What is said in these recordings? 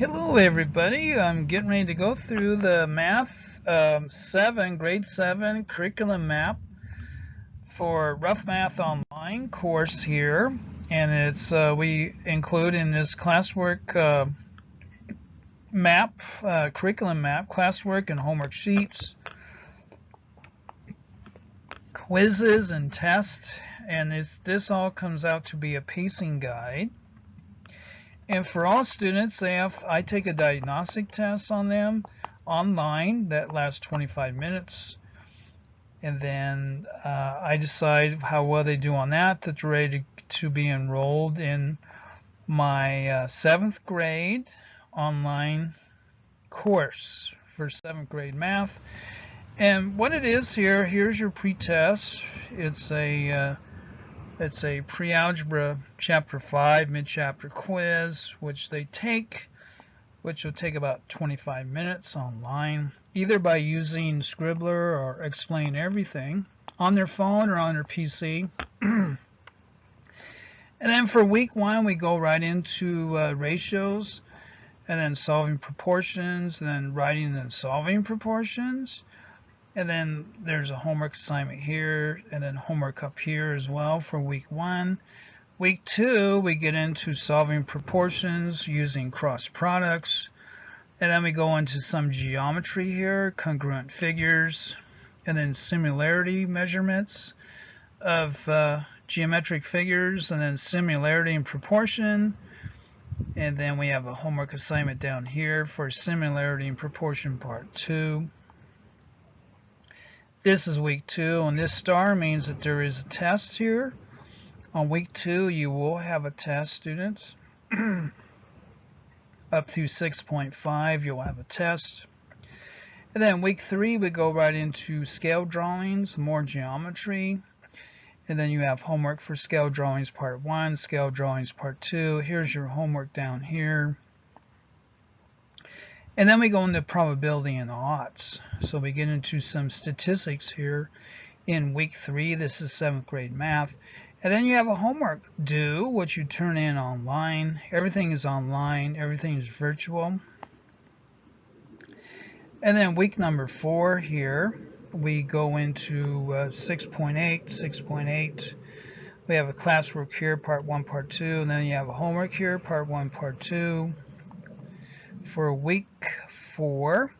Hello everybody, I'm getting ready to go through the Math 7, Grade 7 curriculum map for Rough Math Online course here. And it's we include in this classwork map, curriculum map, classwork and homework sheets, quizzes and tests. And this all comes out to be a pacing guide. And for all students, I take a diagnostic test on them online that lasts 25 minutes. And then I decide how well they do on that they're ready to be enrolled in my 7th grade online course for 7th grade math. And what it is here's your pretest. It's a pre-algebra chapter 5 mid-chapter quiz, which will take about 25 minutes online, either by using Scribbler or Explain Everything on their phone or on their PC. And then for week 1, we go right into ratios, and then solving proportions, and then writing and solving proportions. And then there's a homework assignment here, and then homework up here as well for week 1. Week 2, we get into solving proportions using cross products. And then we go into some geometry here, congruent figures, and then similarity measurements of geometric figures, and then similarity and proportion. And then we have a homework assignment down here for similarity and proportion part 2. This is week 2, and this star means that there is a test here. On week 2, you will have a test, students. Up through 6.5, you'll have a test. And then week 3, we go right into scale drawings, more geometry. And then you have homework for scale drawings part 1, scale drawings part 2. Here's your homework down here. And then we go into probability and odds. So we get into some statistics here in week 3. This is 7th grade math. And then you have a homework due, which you turn in online. Everything is online. Everything is virtual. And then week number 4 here, we go into 6.8, 6.8. We have a classwork here, part 1, part 2. And then you have a homework here, part 1, part 2. For week 4.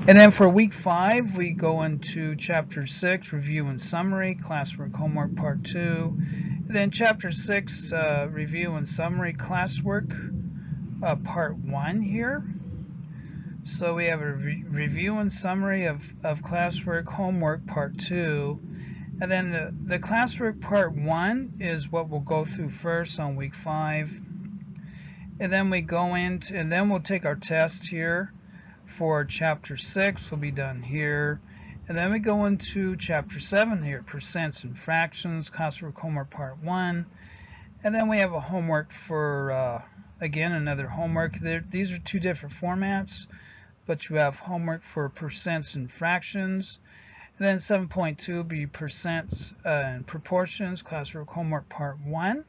And then for week 5, we go into chapter 6, review and summary, classwork homework part 2. And then chapter 6, review and summary, classwork part 1 here. So we have a review and summary of classwork homework part 2. And then the classwork part 1 is what we'll go through first on week 5. And then we go into, and then we'll take our test here for chapter 6. Will be done here. And then we go into chapter 7 here, percents and fractions, classwork homework part 1. And then we have a homework for, again, another homework. These are 2 different formats, but you have homework for percents and fractions. And then 7.2 will be percents and proportions, classwork homework part 1.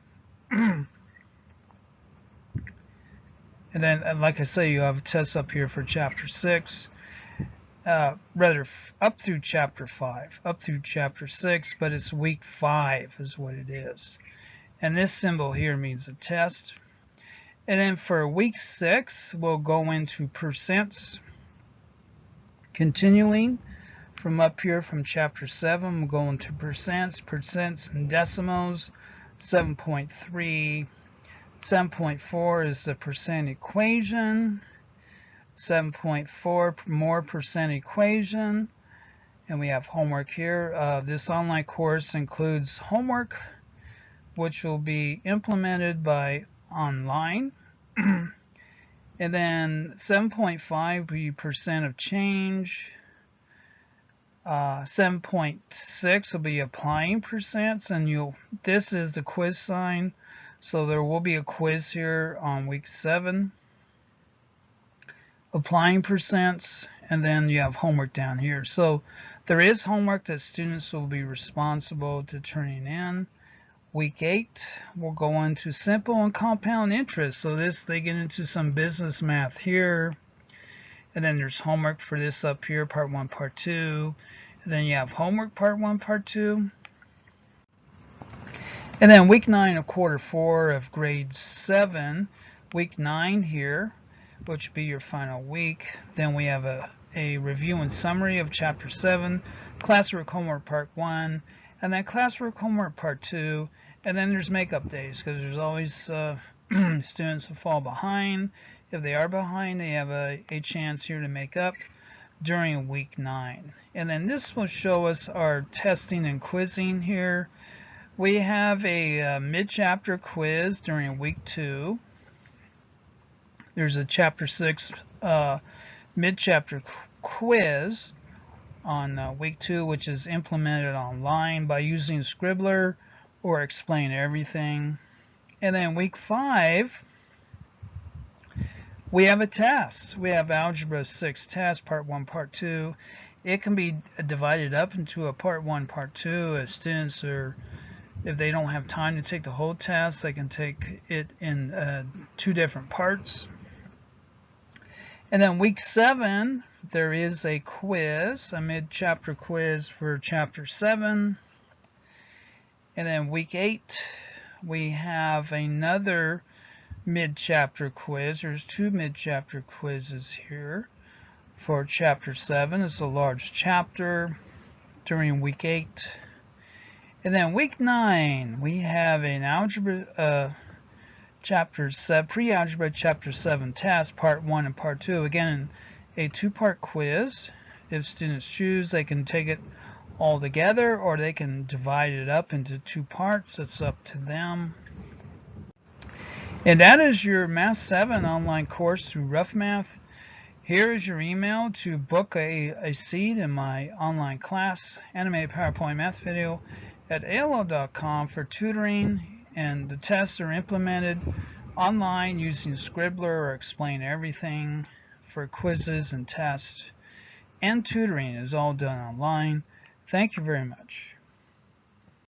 And then, like I say, you have a test up here for chapter 6, rather up through chapter 5, up through chapter 6, but it's week 5 is what it is. And this symbol here means a test. And then for week 6, we'll go into percents, continuing from up here from chapter 7, we'll go into percents and decimals, 7.3. 7.4 is the percent equation, 7.4 more percent equation, and we have homework here. This online course includes homework, which will be implemented by online. And then 7.5 will be percent of change. 7.6 will be applying percents, and this is the quiz sign. So there will be a quiz here on week 7, applying percents, and then you have homework down here. So there is homework that students will be responsible to turning in. Week 8, we'll go into simple and compound interest. So they get into some business math here. And then there's homework for this up here, part 1, part 2. And then you have homework part 1, part 2. And then week 9 of quarter 4 of grade 7. Week 9 here, which would be your final week. Then we have a review and summary of chapter 7, classwork homework part 1, and then classwork homework part 2. And then there's makeup days, because there's always students who fall behind. If they are behind, they have a chance here to make up during week 9. And then this will show us our testing and quizzing here. We have a mid-chapter quiz during week 2. There's a chapter 6 mid-chapter quiz on week 2, which is implemented online by using Scribbler or Explain Everything. And then week 5, we have a test. We have Algebra 6 test, part 1, part 2. It can be divided up into a part 1, part 2. If students if they don't have time to take the whole test, they can take it in 2 different parts. And then week 7, there is a quiz, a mid-chapter quiz for chapter 7. And then week 8, we have another mid-chapter quiz. There's 2 mid-chapter quizzes here for chapter 7. It's a large chapter during week 8. And then week 9, we have an algebra chapter 7, pre-algebra chapter 7 test, part 1 and part 2. Again, a 2-part quiz. If students choose, they can take it all together, or they can divide it up into 2 parts. It's up to them. And that is your Math 7 online course through Rough Math. Here is your email to book a seat in my online class, animated PowerPoint math video, at AOL.com for tutoring, and the tests are implemented online using Scribbler or Explain Everything for quizzes and tests, and tutoring is all done online. Thank you very much.